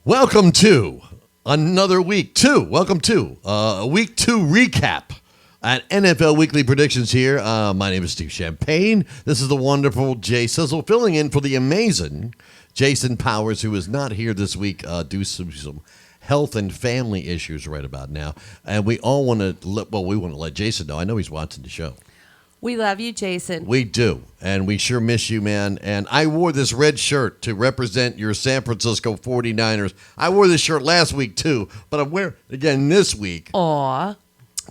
Welcome to another week two. Welcome to a week two recap at NFL Weekly Predictions here. My name is Steve Champagne. This is the wonderful Jay Sizzle filling in for the amazing Jason Powers, who is not here this week due to some health and family issues right about now. And we all want to let Jason know. I know he's watching the show. We love you, Jason. We do, and we sure miss you, man. And I wore this red shirt to represent your San Francisco 49ers. I wore this shirt last week, too, but I'm wearing it again this week. Aw.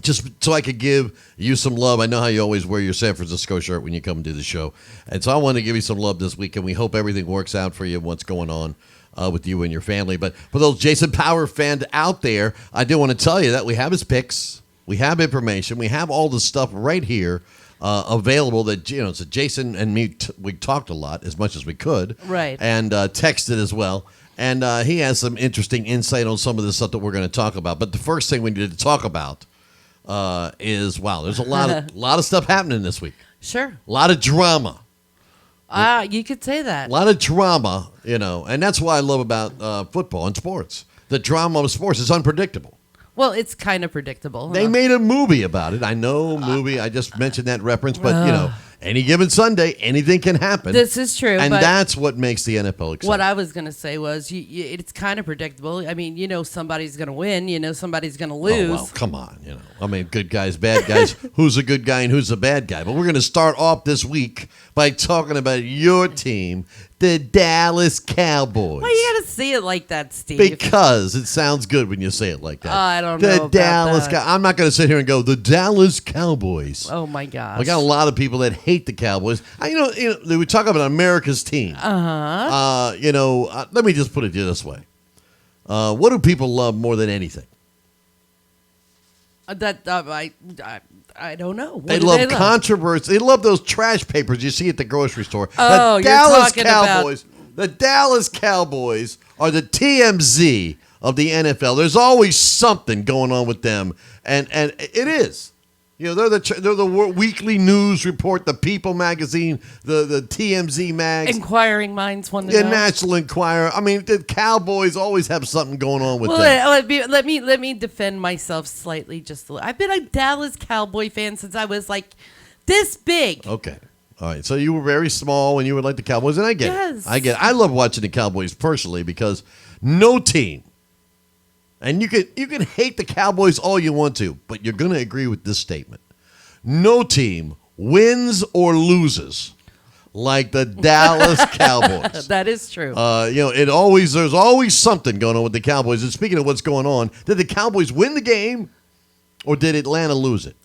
Just so I could give you some love. I know how you always wear your San Francisco shirt when you come and do the show. And so I want to give you some love this week, and we hope everything works out for you, what's going on with you and your family. But for those Jason Power fans out there, I do want to tell you that we have his picks. We have information. We have all the stuff right here. Available that, so Jason and me, we talked a lot as much as we could. Right. And texted as well. And he has some interesting insight on some of the stuff that we're going to talk about. But the first thing we need to talk about is, there's a lot of stuff happening this week. Sure. A lot of drama. You could say that. A lot of drama, and that's what I love about football and sports. The drama of sports is unpredictable. Well, it's kind of predictable. They made a movie about it. I know movie. I just mentioned that reference, but any given Sunday, anything can happen. This is true, and but that's what makes the NFL exciting. What I was going to say was, it's kind of predictable. I mean, somebody's going to win. Somebody's going to lose. Oh, well, come on. Good guys, bad guys. Who's a good guy and who's a bad guy? But we're going to start off this week by talking about your team, the Dallas Cowboys. Why you got to say it like that, Steve? Because it sounds good when you say it like that. I don't know about that. I'm not going to sit here and go, the Dallas Cowboys. Oh, my gosh. We got a lot of people that hate the Cowboys. We talk about America's team. Let me just put it this way. What do people love more than anything? I don't know. They love controversy. They love those trash papers you see at the grocery store. Oh, the Dallas Cowboys. The Dallas Cowboys are the TMZ of the NFL. There's always something going on with them, and it is. They're the weekly news report, the People magazine, the TMZ mags. Inquiring minds want to know. National Enquirer. The Cowboys always have something going on with them. Let me defend myself slightly. I've been a Dallas Cowboy fan since I was like this big. Okay. All right. So you were very small when you were like the Cowboys, and I get yes. it. I get it. I love watching the Cowboys personally because no team. And you can hate the Cowboys all you want to, but you're going to agree with this statement. No team wins or loses like the Dallas Cowboys. That is true. There's always something going on with the Cowboys. And speaking of what's going on, did the Cowboys win the game or did Atlanta lose it?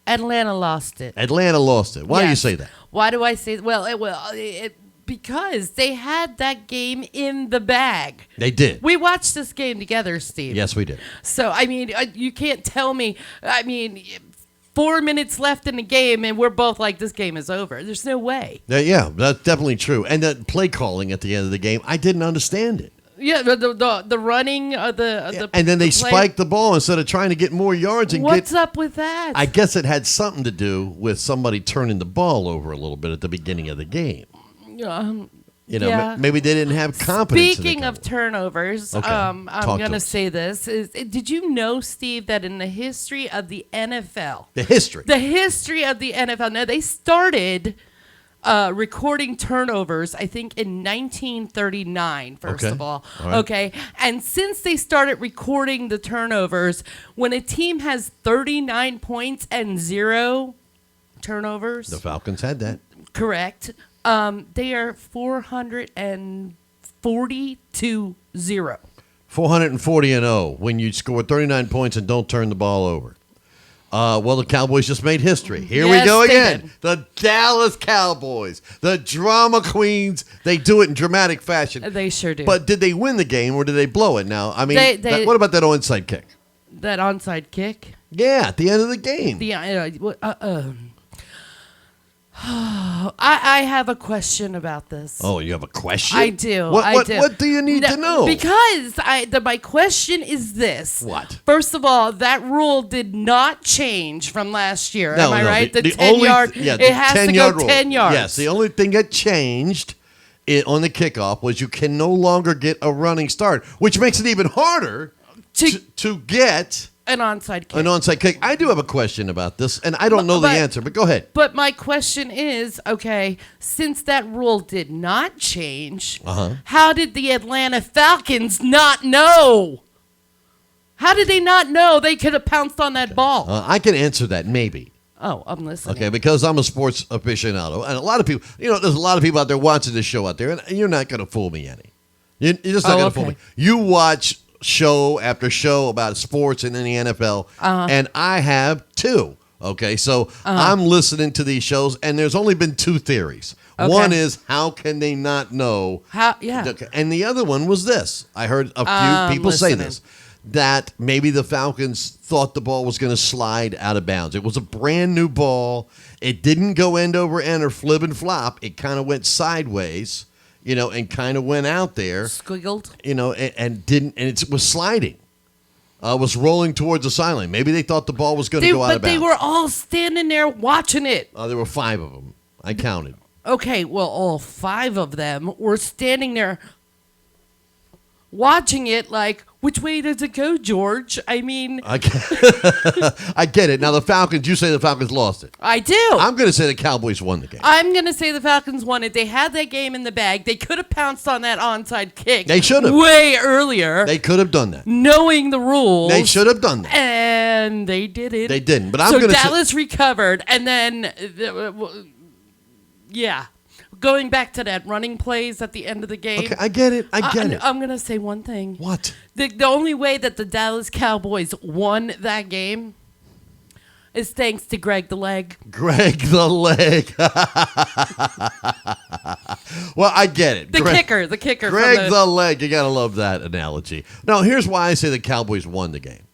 Atlanta lost it. Atlanta lost it. Why do you say that? Why do I say that? Because they had that game in the bag. They did. We watched this game together, Steve. Yes, we did. So, you can't tell me, 4 minutes left in the game and we're both like, this game is over. There's no way. Yeah, that's definitely true. And that play calling at the end of the game, I didn't understand it. Yeah, the running of the and then they spiked the ball instead of trying to get more yards. What's up with that? I guess it had something to do with somebody turning the ball over a little bit at the beginning of the game. Maybe they didn't have confidence. Speaking of turnovers, okay. I'm going to say this. Did you know, Steve, that in the history of the NFL... The history of the NFL... Now, they started recording turnovers, I think, in 1939, first of all. Right. Okay? And since they started recording the turnovers, when a team has 39 points and 0 turnovers... The Falcons had that. Correct. They are 440 to 0. 440-0 when you score 39 points and don't turn the ball over. The Cowboys just made history. Here we go again. The Dallas Cowboys, the drama queens. They do it in dramatic fashion. They sure do. But did they win the game or did they blow it? Now, what about that onside kick? That onside kick? Yeah, at the end of the game. I have a question about this. Oh, you have a question? I do. What do you need to know? Because my question is this. What? First of all, that rule did not change from last year. Am I right? The 10 yard. Yeah, it has to go rule. 10 yards. Yes, the only thing that changed on the kickoff was you can no longer get a running start, which makes it even harder to get an onside kick. An onside kick. I do have a question about this, and I don't know the answer, but go ahead. But my question is, okay, since that rule did not change, how did the Atlanta Falcons not know? How did they not know they could have pounced on that ball? I can answer that, maybe. Oh, I'm listening. Okay, because I'm a sports aficionado, and a lot of people, there's a lot of people out there watching this show out there, and you're not going to fool me any. You're just not going to fool me. You watch show after show about sports and in the NFL, and I have too. Okay, so I'm listening to these shows, and there's only been two theories. Okay. One is, how can they not know? And the other one was this. I heard a few people say this. That maybe the Falcons thought the ball was going to slide out of bounds. It was a brand new ball. It didn't go end over end or flip and flop. It kind of went sideways, and kind of went out there. Squiggled. And it was sliding. Was rolling towards the sideline. Maybe they thought the ball was going to go out of bounds. But they were all standing there watching it. There were 5 of them. I counted. Okay, well, all 5 of them were standing there watching it like, which way does it go, George? I mean... I get it. Now, you say the Falcons lost it. I do. I'm going to say the Cowboys won the game. I'm going to say the Falcons won it. They had that game in the bag. They could have pounced on that onside kick. They should have. Way earlier. They could have done that. Knowing the rules. They should have done that. And they didn't. They didn't. But I'm going to say... So Dallas recovered, and then... yeah. Going back to that running plays at the end of the game. Okay, I get it. I'm going to say one thing. What? The only way that the Dallas Cowboys won that game is thanks to Greg the Leg. Greg the Leg. Well, I get it. The kicker. Greg the Leg. You got to love that analogy. Now, here's why I say the Cowboys won the game.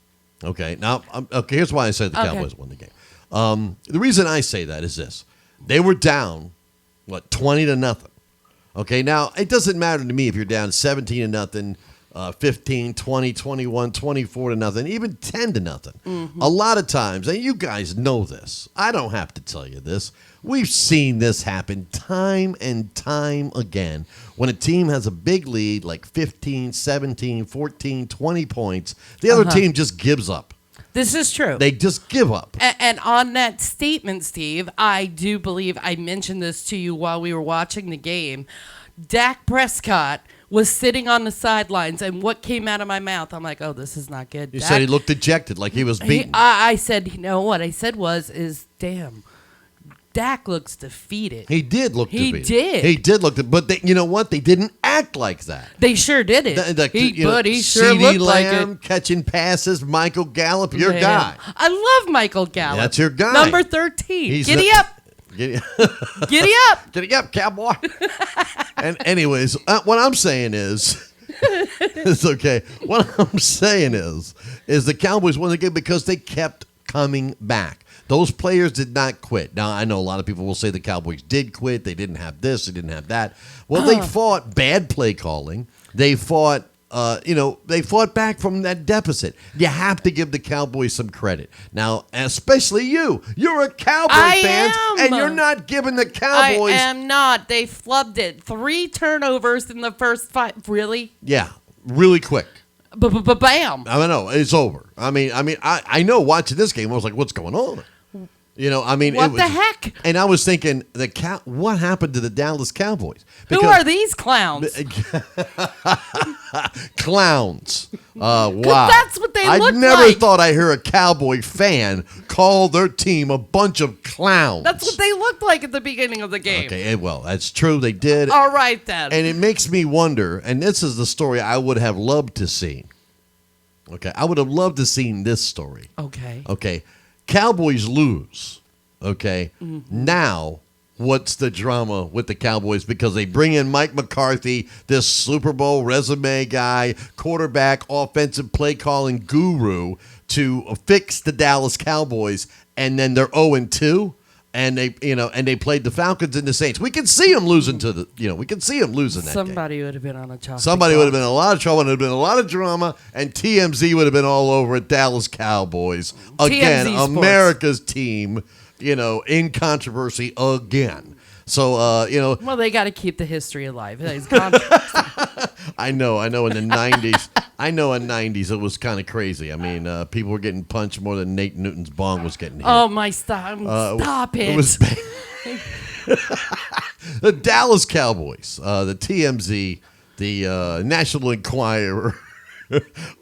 Okay. Now, here's why I say the Cowboys won the game. The reason I say that is this. They were down 20-0. Okay, now it doesn't matter to me if you're down 17-0, 15, 20, 21, 24-0, even 10-0. Mm-hmm. A lot of times, and you guys know this, I don't have to tell you this, we've seen this happen time and time again. When a team has a big lead, like 15, 17, 14, 20 points, the other team just gives up. This is true. They just give up. And on that statement, Steve, I do believe I mentioned this to you while we were watching the game. Dak Prescott was sitting on the sidelines, and what came out of my mouth, I'm like, oh, this is not good. You said he looked dejected, like he was beaten. I said, what I said was, damn, Dak looks defeated. He did look defeated. He did look defeated. But you know what? They didn't act like that. They sure didn't. He sure looked like it. Catching passes, Michael Gallup, your guy. I love Michael Gallup. That's your guy. Number 13. Giddy up. Giddy up. Giddy up, cowboy. And anyways, what I'm saying is, it's okay. What I'm saying is the Cowboys won the game because they kept coming back. Those players did not quit. Now, I know a lot of people will say the Cowboys did quit. They didn't have this. They didn't have that. Well, they fought bad play calling. They fought, they fought back from that deficit. You have to give the Cowboys some credit. Now, especially you. You're a Cowboy fan, and you're not giving the Cowboys. I am not. They flubbed it. 3 turnovers in the first 5. Really? Yeah, really quick. Bam. I don't know. It's over. I mean, I know watching this game, I was like, what's going on? What the heck? And I was thinking, what happened to the Dallas Cowboys? Who are these clowns? Clowns. Wow. That's what they look like. I never thought I'd hear a Cowboy fan call their team a bunch of clowns. That's what they looked like at the beginning of the game. Okay, well, that's true. They did. All right, then. And it makes me wonder, and this is the story I would have loved to see. Okay, I would have loved to see this story. Okay. Cowboys lose, okay? Mm-hmm. Now, what's the drama with the Cowboys? Because they bring in Mike McCarthy, this Super Bowl resume guy, quarterback, offensive play calling guru, to fix the Dallas Cowboys, and then they're 0-2, and they played the Falcons and the Saints. We can see them losing that game. Somebody would have been on a chocolate. Somebody would have been in a lot of trouble, and there would have been a lot of drama, and TMZ would have been all over it. Dallas Cowboys. Again, TMZ America's team, in controversy again. So, Well, they got to keep the history alive. It's controversy. I know in the 90s, in 90s it was kind of crazy. I mean, people were getting punched more than Nate Newton's bong was getting hit. Oh, my, stop it. It was bad. The Dallas Cowboys, the TMZ, the National Enquirer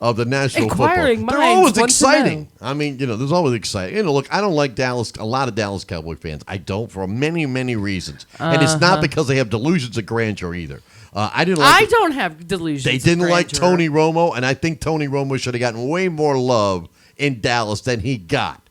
of the National Inquiring Football. They're minds always want to exciting. I mean, there's always exciting. Look, I don't like Dallas, a lot of Dallas Cowboy fans. I don't for many, many reasons. And it's not because they have delusions of grandeur either. I don't have delusions. They didn't of like grandeur. Tony Romo, and I think Tony Romo should have gotten way more love in Dallas than he got.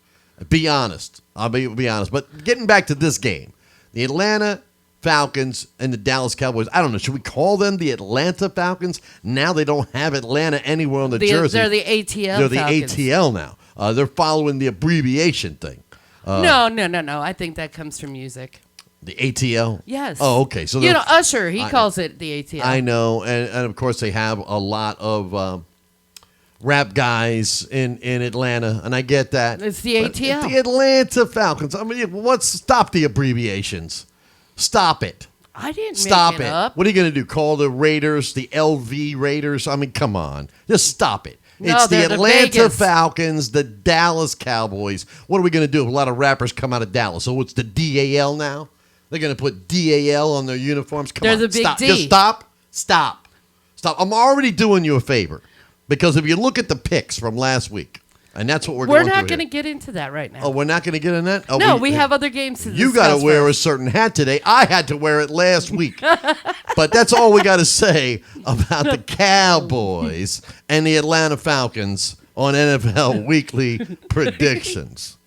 Be honest. I'll be honest. But getting back to this game, the Atlanta Falcons and the Dallas Cowboys. I don't know. Should we call them the Atlanta Falcons? Now they don't have Atlanta anywhere on the jersey. They're the ATL They're the Falcons. ATL now. They're following the abbreviation thing. No. I think that comes from music. The ATL? Yes. Oh, okay. So Usher, he calls it the ATL. I know. And of course, they have a lot of rap guys in Atlanta, and I get that. It's the ATL. But the Atlanta Falcons. I mean, stop the abbreviations. Stop it. I didn't Stop make it it. up. What are you going to do? Call the Raiders the LV Raiders? I mean, come on. Just stop it. No, It's the they're the Atlanta Vegas. Falcons, the Dallas Cowboys. What are we going to do if a lot of rappers come out of Dallas? So it's the DAL now? They're going to put DAL on their uniforms? Come They're on. the big stop. D. Just stop. I'm already doing you a favor. Because if you look at the picks from last week, and that's what we're going through not going to here. get into that right now. Oh, we're not going to get in that? Oh, no, we have other games to You discuss got to wear first. a certain hat today. I had to wear it last week. But that's all we got to say about the Cowboys and the Atlanta Falcons on NFL Weekly Predictions.